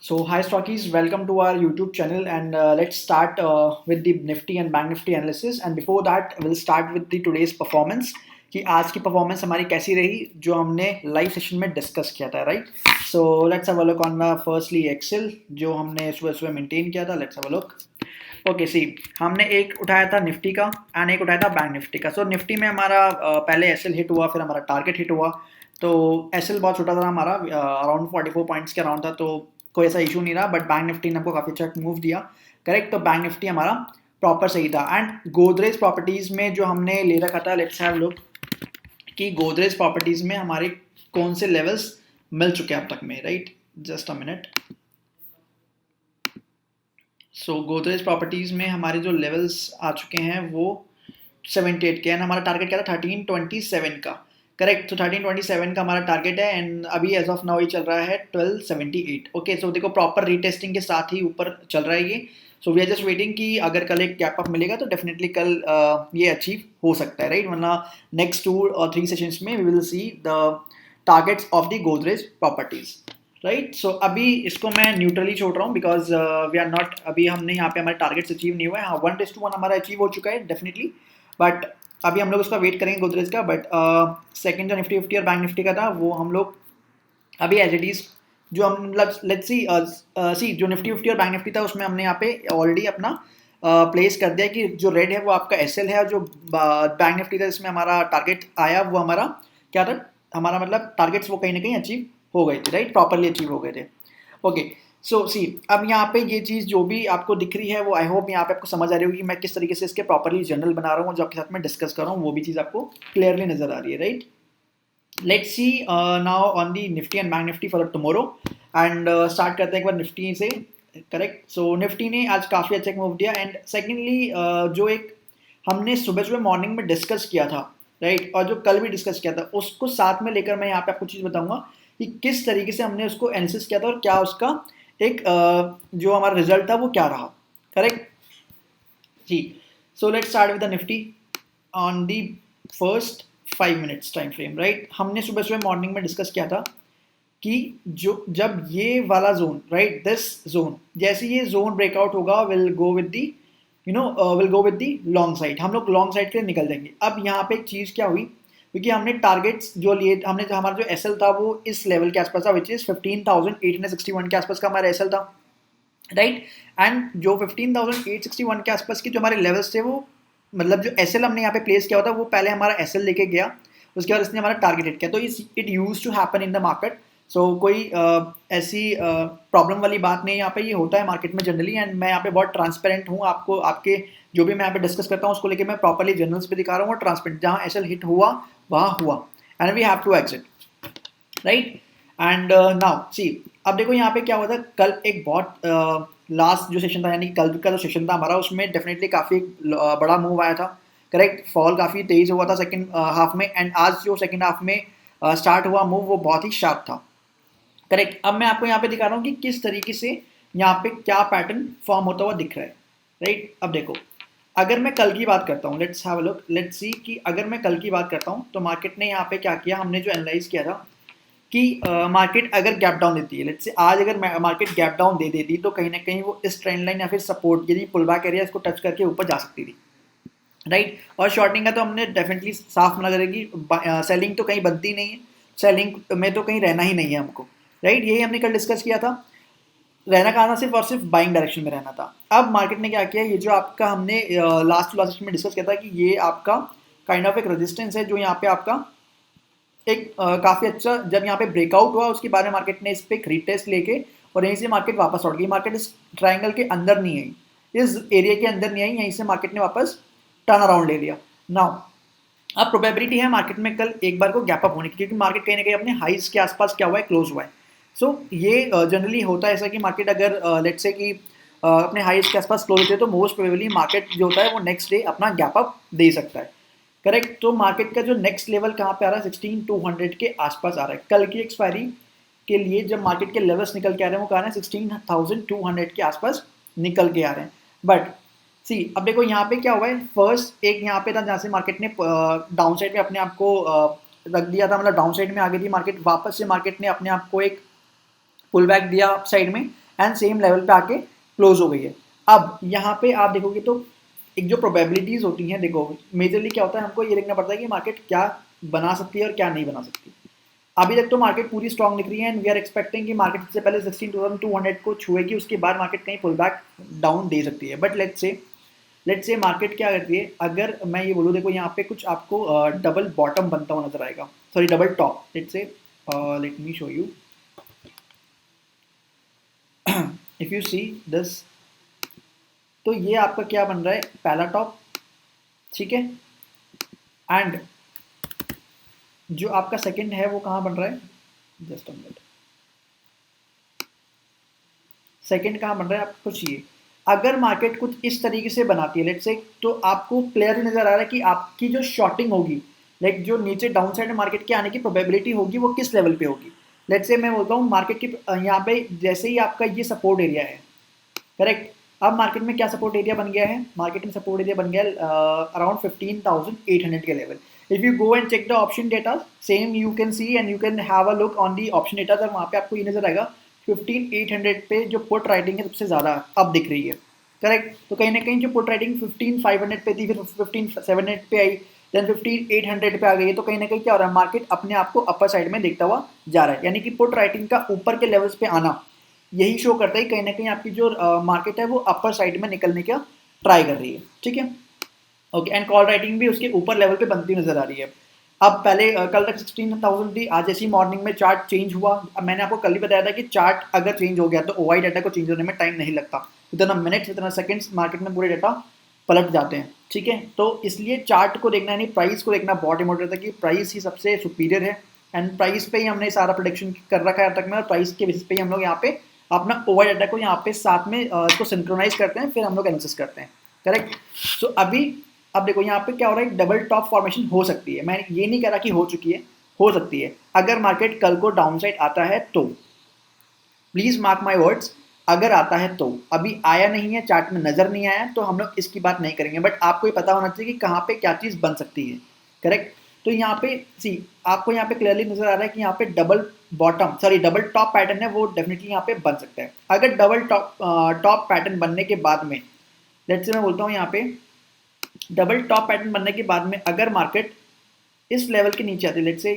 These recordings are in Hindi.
So, hi Stockies, welcome to our YouTube channel and let's start with the Nifty and Bank Nifty analysis. And before that, we'll start with the today's performance कि आज की परफॉर्मेंस हमारी कैसी रही जो हमने लाइव सेशन में डिस्कस किया था, right? So let's have a look on the firstly Excel जो हमने सुबह सुबह मेंटेन किया था. Let's have a look. Okay see, हमने एक उठाया था निफ्टी का एंड एक उठाया था बैंक निफ्टी का. सो निफ्टी में हमारा पहले एसएल हिट हुआ, फिर हमारा टारगेट हिट हुआ. तो एसएल बहुत छोटा था हमारा, अराउंड 44 पॉइंट्स के अराउंड था, तो कोई ऐसा इशू नहीं रहा. बट बैंक निफ्टी ने हमको काफ़ी अच्छा मूव दिया, करेक्ट. तो बैंक निफ्टी हमारा प्रॉपर सही था. एंड गोदरेज प्रॉपर्टीज़ में जो हमने ले रखा था, लेट्स हैव लुक कि गोदरेज प्रॉपर्टीज़ में हमारे कौन से लेवल्स मिल चुके हैं अब तक में, right? Just a minute. So Godrej properties में हमारे जो लेवल्स आ चुके हैं वो 78 के. एंड हमारा टारगेट क्या था 1327 का, करेक्ट. तो 1327 का हमारा टारगेट है एंड अभी एज ऑफ नाउ ये चल रहा है 1278. ओके, सो देखो प्रॉपर रीटेस्टिंग के साथ ही ऊपर चल रहा है ये. So we are just waiting कि अगर कल एक गैप अप मिलेगा तो डेफिनेटली कल ये अचीव हो सकता है, राइट? वरना नेक्स्ट 2 और 3 सेशंस में we will see the targets of the Godrej properties, right. So अभी इसको मैं न्यूट्रली छोड़ रहा हूँ बिकॉज वी आर नॉट, अभी हमने यहाँ पे हमारे टारगेट्स अचीव नहीं हुआ है. हाँ, 1:1 हमारा अचीव हो चुका है डेफिनेटली, बट अभी हम लोग उसका वेट करेंगे गोदरेज का. बट सेकंड जो निफ्टी फिफ्टी और बैंक निफ्टी का था वो हम लोग अभी एज इट इज जो हम मतलब लेट्स सी जो निफ्टी फिफ्टी और बैंक निफ्टी था उसमें हमने यहाँ पे ऑलरेडी अपना प्लेस कर दिया कि जो रेड है वो आपका एसएल है और जो बैंक निफ्टी था जिसमें हमारा टारगेट आया वो हमारा क्या था, हमारा मतलब टारगेट्स वो कहीं ना कहीं अचीव हो गए थे, राइट? प्रॉपरली अचीव हो गए थे. ओके, सो सी अब यहाँ पे ये चीज़ जो भी आपको दिख रही है वो आई होप यहाँ पे आपको समझ आ रही होगी कि मैं किस तरीके से इसके प्रॉपरली जनरल बना रहा हूँ, जो आपके साथ में डिस्कस कर रहा हूँ वो भी चीज़ आपको क्लियरली नजर आ रही है, right? Let's see now on the Nifty and bank Nifty for tomorrow and start करते हैं एक बार निफ्टी से, करेक्ट. सो निफ्टी ने आज काफ़ी अच्छा मूव दिया. एंड सेकेंडली जो एक हमने सुबह सुबह मॉर्निंग में डिस्कस किया था, राइट, और जो कल भी डिस्कस किया था उसको साथ में लेकर मैं यहाँ पे आपको चीज़ बताऊंगा कि किस तरीके से हमने उसको एनालिसिस किया था और क्या उसका एक जो हमारा रिजल्ट था वो क्या रहा, करेक्ट जी. So let's start with the Nifty on the first 5 minutes time frame, right. हमने सुबह सुबह मॉर्निंग में डिस्कस किया था कि जो जब ये वाला जोन, राइट, दिस जोन, जैसे ये जोन ब्रेकआउट होगा will go with the will go with the long side, हम लोग लॉन्ग साइड के लिए निकल जाएंगे. अब यहाँ पे एक चीज़ क्या हुई, क्योंकि हमने टारगेट्स जो लिए, हमने जो हमारा जो एसएल था वो इस लेवल के आसपास था, विच इज 15,861 के आसपास का हमारा एसएल था, राइट. एंड जो 15,861 के आसपास के जो हमारे लेवल्स थे वो मतलब जो एसएल हमने यहाँ पे प्लेस किया होता वो पहले हमारा एसएल लेके गया, उसके बाद इसने हमारा टारगेट हिट किया. तो it use to happen in the market. So कोई ऐसी प्रॉब्लम वाली बात नहीं है यहाँ पे, ये होता है मार्केट में जनरली. एंड मैं यहाँ पे बहुत ट्रांसपेरेंट हूँ, आपको आपके जो भी मैं यहाँ पे डिस्कस करता हूँ उसको लेके मैं प्रॉपरली जर्नल्स पे दिखा रहा हूँ और ट्रांसपेरेंट, जहाँ एसएल हिट हुआ वहाँ हुआ and we have to exit, right. And now see अब देखो यहाँ पे क्या हुआ था कल, एक बहुत लास्ट जो सेशन था यानी कल का जो सेशन था हमारा उसमें डेफिनेटली काफ़ी बड़ा मूव आया था, करेक्ट. फॉल काफ़ी तेज हुआ था सेकंड हाफ में. एंड आज जो सेकंड हाफ में स्टार्ट हुआ मूव वो बहुत ही शार्प था, करेक्ट. अब मैं आपको यहाँ पे दिखा रहा हूँ कि किस तरीके से यहाँ पे क्या पैटर्न फॉर्म होता हुआ दिख रहा है, राइट. अब देखो अगर मैं कल की बात करता हूँ, let's have a look, let's see कि अगर मैं कल की बात करता हूँ तो मार्केट ने यहाँ पे क्या किया, हमने जो एनालाइज किया था कि मार्केट अगर गैप डाउन देती है, लेट्स से आज अगर मार्केट गैप डाउन दे देती तो कहीं ना कहीं वो इस ट्रेंड लाइन या फिर सपोर्ट यदि पुल बैक एरिया इसको टच करके ऊपर जा सकती थी, राइट. और शॉर्टिंग का तो हमने डेफिनेटली साफ मना करेगी, सेलिंग तो कहीं बनती नहीं है, सेलिंग में तो कहीं रहना ही नहीं है हमको, राइट. यही हमने कल डिस्कस किया था, रहना कहा था सिर्फ और सिर्फ बाइंग डायरेक्शन में रहना था. अब मार्केट ने क्या किया, ये जो आपका हमने लास्ट टू लास्ट में डिस्कस किया था कि ये आपका काइंड ऑफ एक रेजिस्टेंस है जो यहाँ पे आपका एक काफ़ी अच्छा, जब यहाँ पे ब्रेकआउट हुआ उसके बाद में मार्केट ने इस पर एक रीटेस्ट लेके और यहीं से मार्केट वापस लौट गई. मार्केट इस ट्राइंगल के अंदर नहीं आई, इस एरिया के अंदर नहीं आई, यहीं से मार्केट ने वापस टर्न अराउंड ले लिया. नाउ अब प्रोबेबिलिटी है मार्केट में कल एक बार को गैप अप होने की, क्योंकि मार्केट कहीं ना कहीं अपने हाइज के आसपास क्या हुआ है, क्लोज हुआ है. सो ये जनरली होता है ऐसा कि मार्केट अगर लेट्स से कि अपने हाइज के आसपास क्लोज होते हैं तो मोस्ट प्रोबेबली मार्केट जो होता है वो नेक्स्ट डे अपना गैप अप दे सकता है, करेक्ट. तो मार्केट का जो नेक्स्ट लेवल कहाँ पे आ रहा है, 16,200 के आसपास आ रहा है. कल की एक्सपायरी के लिए जब मार्केट के लेवल्स निकल के आ रहे हैं वो कह रहे हैं 16,200 के आसपास निकल के आ रहे हैं. बट सी अब देखो यहाँ पे क्या हुआ है, फर्स्ट एक यहाँ पे था जहाँ से मार्केट ने डाउन साइड में अपने आप को रख दिया था, मतलब डाउन साइड में आ गई थी मार्केट, वापस से मार्केट ने अपने आप को एक पुल बैक दिया अप साइड में एंड सेम लेवल पे आके क्लोज हो गई है। अब यहाँ पे आप देखोगे तो एक जो प्रोबेबिलिटीज होती हैं, देखो मेजरली क्या होता है, हमको ये देखना पड़ता है कि मार्केट क्या बना सकती है और क्या नहीं बना सकती। अभी तक तो मार्केट पूरी स्ट्रॉन्ग दिख रही है एंड वी आर एक्सपेक्टिंग कि मार्केट सबसे पहले 16,200 को छुएगी, उसके बाद मार्केट कहीं पुल बैक डाउन दे सकती है। बट लेट्स से मार्केट क्या करती है, अगर मैं ये बोलूँ, देखो यहाँ पे कुछ आपको डबल बॉटम बनता हुआ नजर आएगा, sorry double top. Let's say let me show you, if you see this, तो ये आपका क्या बन रहा है, पहला टॉप, ठीक है, एंड जो आपका सेकंड है वो कहाँ बन रहा है, जस्ट अ मिनट, सेकंड कहाँ बन रहा है आपको चाहिए। अगर मार्केट कुछ इस तरीके से बनाती है लेट्स से, तो आपको क्लियरली नजर आ रहा है कि आपकी जो शॉर्टिंग होगी, लाइक जो नीचे डाउन साइड में मार्केट के आने की प्रोबेबिलिटी होगी वो किस लेवल पे होगी। लेट्स से मैं बोलता हूँ मार्केट की यहाँ पे जैसे ही आपका ये सपोर्ट एरिया है, करेक्ट, अब मार्केट में क्या सपोर्ट एरिया बन गया है, मार्केट में सपोर्ट एरिया बन गया अराउंड 15,800 के level. If you go and check the option data, same you can see and you can have a look on the option data, और वहाँ पे आपको ये नजर आएगा 15,800 पे जो पुट राइटिंग है सबसे ज़्यादा अब दिख रही है, करेक्ट। तो कहीं ना कहीं जो पुट राइटिंग 15,500 पे थी, फिर 15,700 पे आई, देन 15,800 पे आ गई है, तो कहीं ना कहीं क्या हो रहा है, मार्केट अपने आप को अपर साइड में देखता हुआ जा रहा है, यानी कि पुट राइटिंग का ऊपर के लेवल्स पे आना यही शो करता है कहीं ना कहीं आपकी जो मार्केट है वो अपर साइड में निकलने का ट्राई कर रही है, ठीक है। ओके, एंड कॉल राइटिंग भी उसके ऊपर लेवल पे बनती नजर आ रही है। अब पहले कल तक 16,000 थी, आज ऐसी मॉर्निंग में चार्ट चेंज हुआ। अब मैंने आपको कल ही बताया था कि चार्ट अगर चेंज हो गया तो ओवाई डाटा को चेंज होने में टाइम नहीं लगता, इतना मिनट्स इतना सेकंड्स मार्केट में पूरे डाटा पलट जाते हैं, ठीक है। तो इसलिए चार्ट को देखना यानी प्राइस को देखना बहुत इंपॉर्टेंट है कि प्राइस ही सबसे सुपीरियर है, एंड प्राइस पे ही हमने सारा प्रोडिक्शन कर रखा है अब तक में, और प्राइस के बेसिस पे ही हम लोग यहाँ पे अपना ओवर डाटा को यहाँ पे साथ में इसको सिंक्रोनाइज करते हैं, फिर हम लोग एनालिसिस करते हैं, करेक्ट। सो अभी अब देखो यहाँ पे क्या हो रहा है, डबल टॉप फॉर्मेशन हो सकती है, मैं ये नहीं कह रहा कि हो चुकी है, हो सकती है अगर मार्केट कल को डाउन साइड आता है तो, प्लीज मार्क माई वर्ड्स, अगर आता है तो, अभी आया नहीं है, चार्ट में नजर नहीं आया तो हम लोग इसकी बात नहीं करेंगे, बट आपको ये पता होना चाहिए कि कहाँ पे क्या चीज बन सकती है, करेक्ट। तो यहाँ पे सी आपको यहाँ पे क्लियरली नजर आ रहा है कि यहाँ पे double bottom sorry double top pattern है, वो डेफिनेटली यहाँ पे बन सकता है। अगर डबल टॉप पैटर्न बनने के बाद में, लेट्स से मैं बोलता हूँ यहाँ पे डबल टॉप पैटर्न बनने के बाद में अगर मार्केट इस लेवल के नीचे आती है, लेट्स से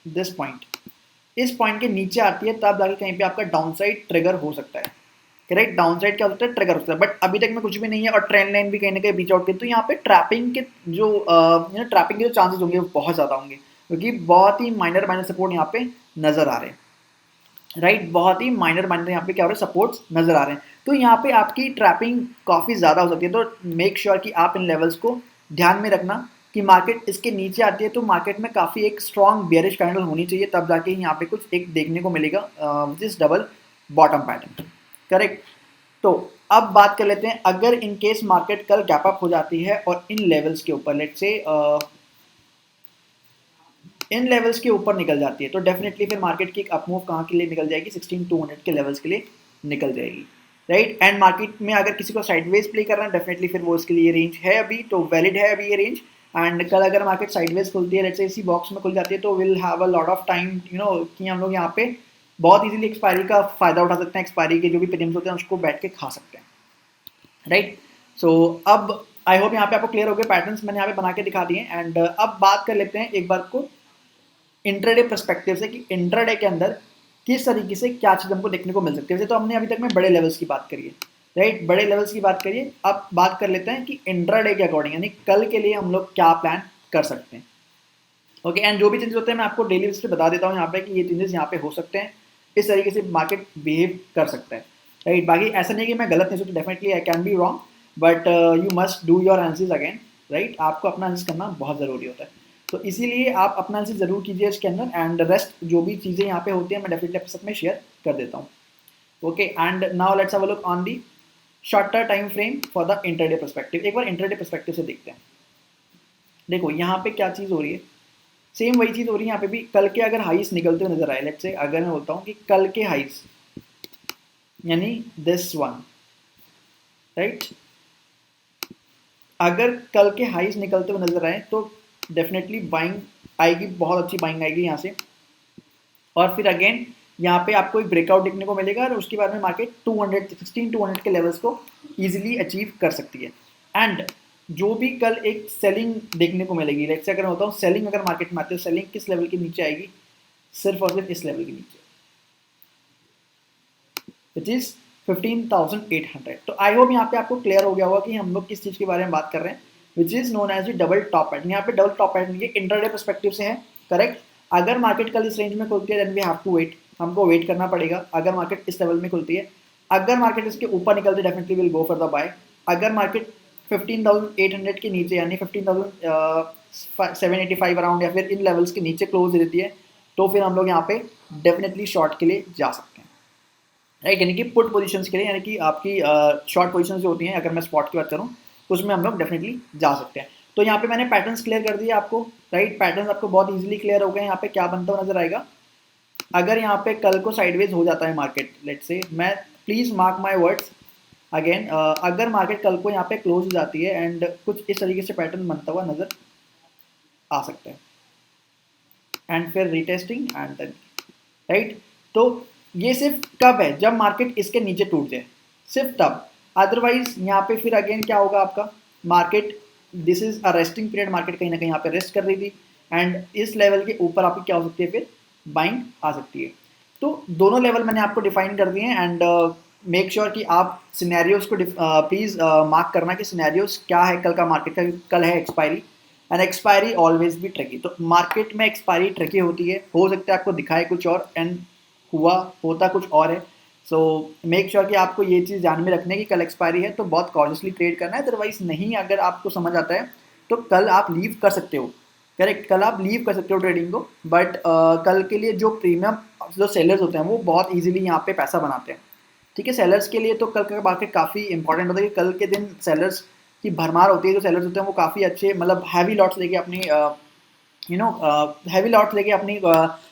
दिस पॉइंट, इस पॉइंट के नीचे आती है, तब जाके कहीं पे आपका डाउन साइड ट्रिगर हो सकता है, करेक्ट। डाउन साइड क्या होता है, ट्रिगर होता है, बट अभी तक में कुछ भी नहीं है और ट्रेंड लाइन भी कहीं ना कहीं बीच आउट की, तो यहाँ पे ट्रैपिंग के जो ट्रैपिंग के जो चांसेस होंगे वो बहुत ज़्यादा होंगे, क्योंकि बहुत ही माइनर माइनर सपोर्ट यहाँ पे नजर आ रहे हैं, राइट, बहुत ही माइनर माइनर यहाँ पे क्या हो रहा है, सपोर्ट्स नजर आ रहे हैं। तो यहाँ पे आपकी ट्रैपिंग काफ़ी ज़्यादा हो सकती है, तो मेक श्योर कि आप इन लेवल्स को ध्यान में रखना कि मार्केट इसके नीचे आती है तो मार्केट में काफ़ी एक स्ट्रॉन्ग बेयरिश कैंडल होनी चाहिए, तब जाके यहाँ पे कुछ एक देखने को मिलेगा which is double bottom pattern, correct. तो अब बात कर लेते हैं, अगर इन केस मार्केट कल गैप अप हो जाती है और इन लेवल्स के ऊपर, लेट्स से इन लेवल्स के ऊपर निकल जाती है, तो डेफिनेटली फिर मार्केट की एक अपमूव कहाँ के लिए निकल जाएगी, 16,200 के लेवल्स के लिए निकल जाएगी, राइट। एंड मार्केट में अगर किसी को साइडवेज प्ले करना है, डेफिनेटली फिर वो इसके लिए रेंज है अभी तो वैलिड है अभी ये रेंज। एंड कल अगर मार्केट साइडवेज खुलती है, लेट्स से इसी बॉक्स में खुल जाती है, तो will have a lot of time कि हम लोग यहाँ पे बहुत इजीली एक्सपायरी का फायदा उठा सकते हैं, एक्सपायरी के जो भी प्रीमियम्स होते हैं उसको बैठ के खा सकते हैं, राइट। सो अब आई होप यहाँ पे आपको क्लियर हो गए, पैटर्न्स मैंने यहाँ पे बना के दिखा दिए। एंड अब बात कर लेते हैं एक बार को इंट्राडे पर्सपेक्टिव से कि इंट्राडे के अंदर किस तरीके से क्या चीज़ हमको देखने को मिल सकती है। वैसे तो हमने अभी तक में बड़े लेवल्स की बात करी है, राइट, बड़े लेवल्स की बात करिए। अब बात कर लेते हैं कि इंट्राडे के अकॉर्डिंग यानी कल के लिए हम लोग क्या प्लान कर सकते हैं, ओके। एंड जो भी चेंजेस होते हैं मैं आपको डेली बेसिस पे बता देता हूँ यहाँ पे कि ये चेंजेस यहाँ पे हो सकते हैं, इस तरीके से मार्केट बिहेव कर सकता है, राइट। बाकी ऐसा नहीं कि मैं गलत नहीं सोचूँ, definitely I can be wrong, but you must do your analysis again, right. आपको अपना एनालिसिस करना बहुत ज़रूरी होता है, तो इसीलिए आप अपना एनालिसिस ज़रूर कीजिए इसके अंदर। एंड रेस्ट जो भी चीज़ें यहाँ पे होती हैं मैं डेफिनेटली आपके साथ में शेयर कर देता हूँ, okay. And now let's have a look on the shorter time frame for the intraday perspective. एक बार इंटरडे पर्सपेक्टिव से देखते हैं। देखो यहाँ पे क्या चीज़ हो रही है, सेम वही चीज़ हो रही है यहाँ पे भी। कल के अगर हाइस निकलते हुए नजर आए, लेट्स से अगर मैं बोलता हूँ कि कल के हाइस यानी दिस वन, राइट, अगर कल के हाइस निकलते हुए नजर आए तो डेफिनेटली बाइंग आएगी, बहुत अच्छी बाइंग आएगी यहाँ से। और फिर अगेन यहाँ पे आपको एक ब्रेकआउट देखने को मिलेगा और उसके बाद में मार्केट 200 के लेवल्स को इजीली अचीव कर सकती है। एंड जो भी कल एक सेलिंग देखने को मिलेगी, लेट्स से अगर मैं बताऊँ सेलिंग अगर मार्केट में आती है, सेलिंग किस लेवल के नीचे आएगी, सिर्फ और सिर्फ इस लेवल के नीचे, विच इज 15,800। तो आई होप यहाँ पे आपको क्लियर हो गया होगा कि हम लोग किस चीज़ के बारे में बात कर रहे हैं, which is known as double top pattern. यहाँ पे डबल टॉप पैटर्न ये इंटरडे पर्सपेक्टिव से है, करेक्ट। अगर मार्केट कल इस रेंज में खुलती है then we have to wait, हमको वेट करना पड़ेगा। अगर मार्केट इस लेवल में खुलती है, अगर मार्केट इसके ऊपर निकलती है definitely will go for the buy. अगर मार्केट 15,800 के नीचे यानी 15,785 अराउंड या फिर इन लेवल्स के नीचे क्लोज देती है, तो फिर हम लोग यहाँ पे डेफिनेटली शॉर्ट के लिए जा सकते हैं, राइट। यानी कि पुट पोजीशंस के लिए, यानी कि आपकी शॉर्ट पोजीशंस जो होती हैं, अगर मैं स्पॉट की बात करूँ उसमें हम लोग डेफिनेटली जा सकते हैं। तो यहाँ पे मैंने पैटर्न्स क्लियर कर दिए आपको, राइट। पैटर्न्स आपको बहुत इजीली क्लियर हो गए। यहाँ पे क्या बनता हुआ नजर आएगा, अगर यहाँ पे कल को साइडवेज हो जाता है मार्केट, लेट्स से, मैं please mark my words again, अगर मार्केट कल को यहाँ पे क्लोज हो जाती है एंड कुछ इस तरीके से पैटर्न बनता हुआ नजर आ सकता है, एंड फिर रीटेस्टिंग एंड देन, राइट। तो ये सिर्फ कब है, जब मार्केट इसके नीचे टूट जाए, सिर्फ तब। अदरवाइज यहाँ पे फिर अगेन क्या होगा आपका, market this is a resting period, market कहीं ना कहीं यहाँ पे रेस्ट कर रही थी एंड इस लेवल के ऊपर आपकी क्या हो सकती है, फिर बाइंग आ सकती है। तो दोनों लेवल मैंने आपको डिफाइन कर दिए हैं एंड मेक श्योर कि आप सिनेरियोज को प्लीज मार्क करना कि सिनेरियोज क्या है कल का मार्केट का। कल है एक्सपायरी एंड एक्सपायरी ऑलवेज भी ट्रिकी, तो मार्केट में एक्सपायरी ट्रिकी होती है, हो सकता है आपको दिखाए कुछ और एंड होता कुछ और है। सो मेक श्योर कि आपको ये चीज़ ध्यान में रखने की कल एक्सपायरी है तो बहुत कॉन्शियसली ट्रेड करना है। अदरवाइज नहीं, अगर आपको समझ आता है तो कल आप लीव कर सकते हो, करेक्ट, कल आप लीव कर सकते हो ट्रेडिंग को। बट कल के लिए जो प्रीमियम जो सेलर्स होते हैं वो बहुत ईजिली यहाँ पे पैसा बनाते हैं, ठीक है। सेलर्स के लिए तो कल का मार्केट काफ़ी इंपॉर्टेंट होता है कि कल के दिन सेलर्स की भरमार होती है। जो सेलर्स होते हैं वो काफ़ी अच्छे, मतलब हैवी लॉट्स लेके अपनी हैवी लॉट्स लेके अपनी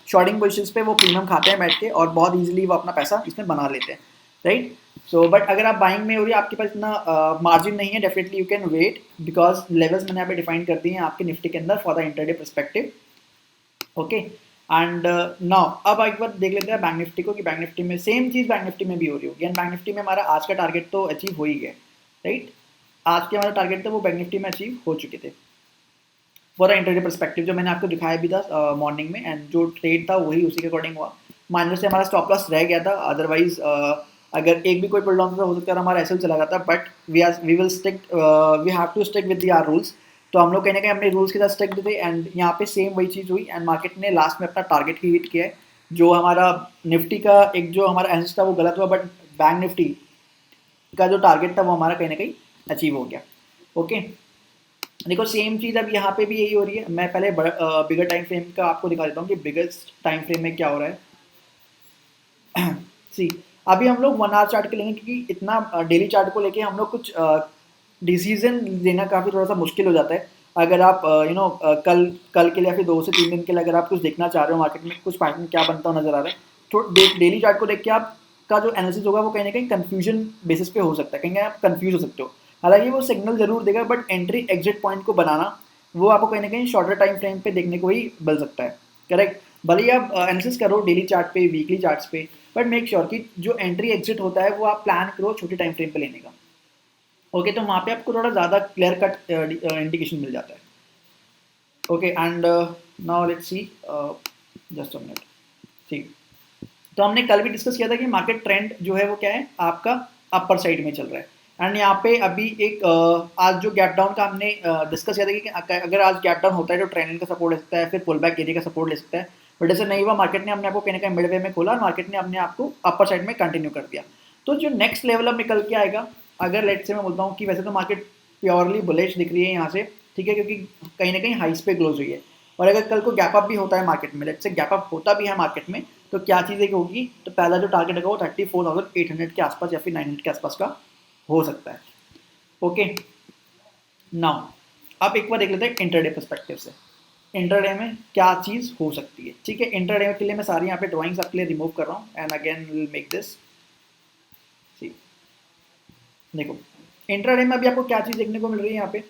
शॉर्टिंग पोजिशन पे वो प्रीमियम खाते हैं बैठ के और बहुत ईजिली वो अपना पैसा इसमें बना लेते हैं, राइट। सो बट अगर आप बाइंग में हो रही है, आपके पास इतना मार्जिन नहीं है, definitely you can wait because levels मैंने यहाँ पे डिफाइन कर दिए हैं आपके निफ्टी के अंदर for the intraday perspective, okay. And now अब एक बार देख लेते हैं बैंक निफ्टी को कि बैंक निफ्टी में सेम चीज़ बैंक निफ्टी में भी हो रही होगी। एंड बैंक निफ्टी में हमारा आज का टारगेट तो अचीव हो ही गया, राइट। आज के हमारा टारगेट थे वो बैंक निफ्टी में अचीव हो चुके थे फॉर इंटरडे परस्पेक्टिव, जो मैंने आपको दिखाया भी था मॉर्निंग में। एंड जो ट्रेड था वही उसी के अकॉर्डिंग हुआ, माइनस से हमारा स्टॉप लॉस रह गया था। अदरवाइज अगर एक भी कोई पुल डाउन हो सकता है हमारा ऐसे चला जाता, but we will stick, we have to stick with our rules. तो हम लोग कहीं ना कहीं अपने रूल्स के साथ स्टिक थे एंड यहाँ पे सेम वही चीज़ हुई एंड मार्केट ने लास्ट में अपना टारगेट ही हिट किया है। जो हमारा निफ्टी का एक जो हमारा एनालिसिस था वो गलत हुआ, बट बैंक निफ्टी का जो टारगेट था वो हमारा कहीं ना कहीं अचीव हो गया, ओके। देखो सेम चीज़ अब यहाँ पे भी यही हो रही है। मैं पहले बिगर टाइम फ्रेम का आपको दिखा देता हूँ कि बिगेस्ट टाइम फ्रेम में क्या हो रहा है। सी अभी हम लोग 1 आवर चार्ट के लेंगे क्योंकि इतना डेली चार्ट को लेके हम लोग कुछ डिसीजन लेना काफ़ी थोड़ा सा मुश्किल हो जाता है। अगर आप कल कल के लिए या फिर 2 से 3 दिन के लिए अगर आप कुछ देखना चाह रहे हो मार्केट में कुछ पैटर्न क्या बनता हुआ नजर आ रहा है, तो डेली चार्ट को देख के आपका जो एनालिसिस होगा वो कहीं ना कहीं कन्फ्यूजन बेसिस पे हो सकता है, कहीं आप कन्फ्यूज हो सकते हो। हालांकि वो सिग्नल जरूर देगा बट एंट्री एग्जिट पॉइंट को बनाना वो आपको कहीं ना कहीं शॉर्टर टाइम फ्रेम पे देखने को ही मिल सकता है, करेक्ट। भले ही आप एनालिसिस करो डेली चार्ट पे, वीकली चार्ट्स पे, बट मेक श्योर कि जो एंट्री एग्जिट होता है वो आप प्लान करो छोटे टाइम फ्रेम पे लेने का, ओके। तो वहाँ पे आपको थोड़ा ज़्यादा क्लियर कट इंडिकेशन मिल जाता है, okay. And now let's see, just a minute, ठीक। तो हमने कल भी डिस्कस किया था कि मार्केट ट्रेंड जो है वो क्या है आपका अपर साइड में चल रहा है। एंड यहाँ पे अभी एक आज जो गैप डाउन का हमने डिस्कस किया था कि अगर आज गैप डाउन होता है तो ट्रेंड का सपोर्ट ले सकता है, फिर पुल बैक एरिया का सपोर्ट ले सकता है। बट ऐसा नहीं हुआ, मार्केट ने अपने आपको कहीं ना कहीं मिड वे में खोला और मार्केट ने अपने आपको अपर साइड में कंटिन्यू कर दिया। तो जो नेक्स्ट लेवल अब निकल के आएगा, अगर लेट से मैं बोलता हूँ कि वैसे तो मार्केट प्योरली बुलिश दिख रही है यहाँ से, ठीक है, क्योंकि कहीं ना कहीं हाइस पे क्लोज हुई है। और अगर कल को गैप अप भी होता है मार्केट में, लेट से गैप अप होता भी है मार्केट में, तो क्या चीज़ है होगी, तो पहला जो टारगेट होगा वो 34,800 के आसपास या फिर 900 के आसपास का हो सकता है, ओके। नाउ अब एक बार देख लेते हैं इंटरडे पर्सपेक्टिव से, इंटरडे में क्या चीज़ हो सकती है, ठीक है। इंटरडे के लिए मैं सारी यहाँ पे ड्राइंग्स आपके लिए रिमूव कर रहा हूँ and again will make this, see देखो इंटरडे में अभी आपको क्या चीज़ देखने को मिल रही है, यहाँ पे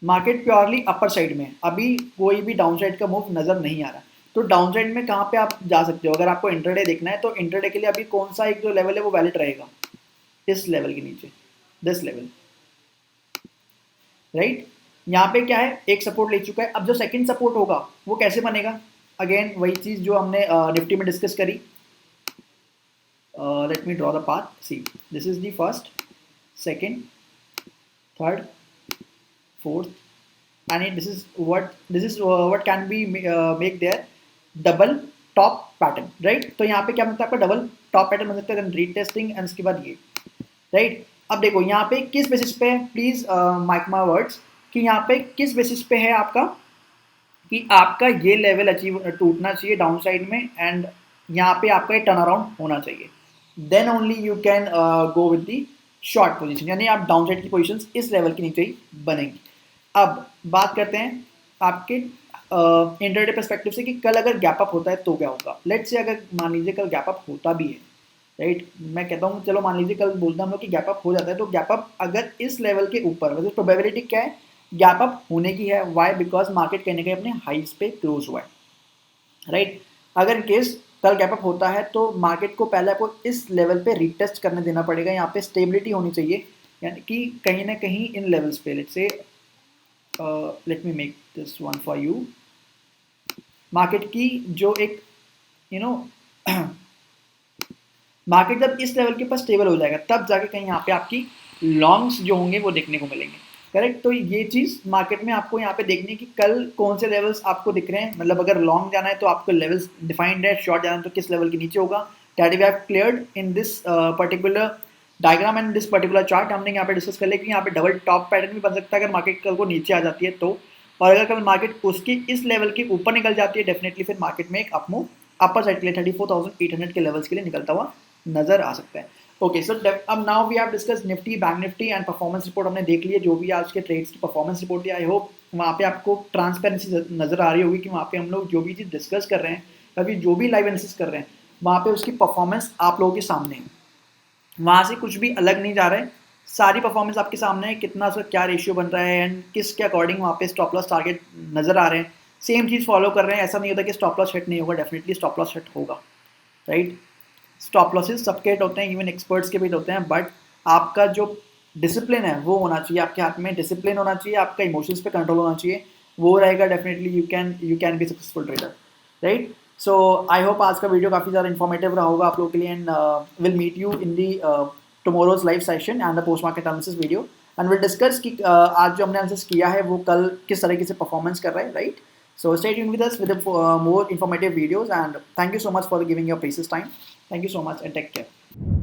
मार्केट प्योरली अपर साइड में, अभी कोई भी डाउन साइड का मूव नजर नहीं आ रहा। तो डाउन साइड में कहाँ पे आप जा सकते हो? अगर आपको इंटरडे देखना है तो इंटरडे के लिए अभी कौन सा एक जो लेवल है वो वैलिड रहेगा? इस लेवल के नीचे, दिस लेवल, राइट? यहाँ पे क्या है, एक सपोर्ट ले चुका है। अब जो सेकंड सपोर्ट होगा वो कैसे बनेगा? अगेन वही चीज़ जो हमने निफ्टी में डिस्कस करी। Let me draw the path. See, this is the first, second, third, fourth, and this is what can be make their double top pattern, right? तो यहाँ पे क्या बनता है आपका डबल टॉप पैटर्न बन सकता है, रीटेस्टिंग एंड उसके बाद ये, राइट? अब देखो यहाँ पे किस बेसिस पे, प्लीज माइक माय वर्ड्स, कि यहाँ पे किस बेसिस पे है आपका, कि आपका ये लेवल अचीव टूटना चाहिए डाउन साइड में एंड यहाँ पे आपका ये टर्न अराउंड होना चाहिए, then only you can go with the short position, यानी आप डाउन साइड की पोजीशंस इस लेवल के नीचे ही बनेंगी। अब बात करते हैं आपके इंटरडे पर्सपेक्टिव से कि कल अगर गैप अप होता है तो क्या होगा। लेट्स से अगर मान लीजिए कल गैप अप होता भी है, राइट? मैं कहता हूँ चलो मान लीजिए कल बोलते हैं हम लोग कि गैप अप हो जाता है, तो गैप अप अगर इस लेवल के ऊपर, वैसे प्रोबेबिलिटी क्या है गैप अप होने की है? वाई? बिकॉज मार्केट कहीं ना कहीं अपने हाइस पे क्लोज हुआ है, राइट? अगर इन केस कल गैप अप होता है तो मार्केट को पहले आपको इस लेवल पे रिटेस्ट करने देना पड़ेगा, यहाँ पे स्टेबिलिटी होनी चाहिए, यानी कि कहीं ना कहीं इन लेवल्स पे, let's say let me make this one for you, market की जो एक यू नो मार्केट जब इस लेवल के पास स्टेबल हो जाएगा तब जाके कहीं यहाँ पे आपकी लॉन्ग्स जो होंगे वो देखने को मिलेंगे, करेक्ट? तो ये चीज़ मार्केट में आपको यहाँ पे देखनी है कि कल कौन से लेवल्स आपको दिख रहे हैं, मतलब अगर लॉन्ग जाना है तो आपको लेवल्स डिफाइंड है, शॉर्ट जाना है तो किस लेवल के नीचे होगा, that we have cleared in this particular diagram and this particular chart. हमने यहाँ पे डिस्कस कर लिया कि यहाँ पे डबल टॉप पैटर्न भी बन सकता है अगर मार्केट कल को नीचे आ जाती है तो, और अगर कल मार्केट उसके इस लेवल के ऊपर निकल जाती है डेफिनेटली फिर मार्केट में एक अपमूव अपर साइड के लिए 34,800 के लेवल्स के लिए निकलता हुआ नजर आ सकता है। ओके, सो अब now we have discuss Nifty, bank Nifty and performance report हमने देख लिया, जो भी आज के ट्रेड्स की परफॉर्मेंस रिपोर्ट थी। आई होप वहाँ पे आपको ट्रांसपेरेंसी नजर आ रही होगी कि वहाँ पे हम लोग जो भी चीज़ डिस्कस कर रहे हैं, अभी जो भी लाइव एनालिसिस कर रहे हैं, वहाँ पे उसकी परफॉर्मेंस आप लोगों के सामने है, वहाँ से कुछ भी अलग नहीं जा रहा है, सारी परफॉर्मेंस आपके सामने है, कितना उसका क्या रेशियो बन रहा है एंड किस के अकॉर्डिंग वहाँ पे स्टॉप लॉस टारगेट नजर आ रहे हैं, सेम चीज़ फॉलो कर रहे हैं। ऐसा नहीं होता कि स्टॉप लॉस हिट नहीं होगा, डेफिनेटली स्टॉप लॉस हिट होगा, राइट? स्टॉप लॉसेस सबके हिट होते हैं, इवन एक्सपर्ट्स के भी हिट होते हैं, बट आपका जो डिसिप्लिन है वो होना चाहिए, आपके हाथ में डिसिप्लिन होना चाहिए, आपका इमोशंस पे कंट्रोल होना चाहिए, वो रहेगा definitely you can be successful trader, right? So I hope आज का वीडियो काफ़ी ज़्यादा इन्फॉर्मेटिव रहा होगा आप लोगों के लिए, and will meet you in the tomorrow's live session and the post market analysis video, and will discuss कि आज जो हमने एनालिसिस किया है वो कल किस तरीके से परफॉर्मेंस कर रहा है, right? So stay tuned with us with more informative videos, and thank you so much for giving your precious time. Thank you so much and take care.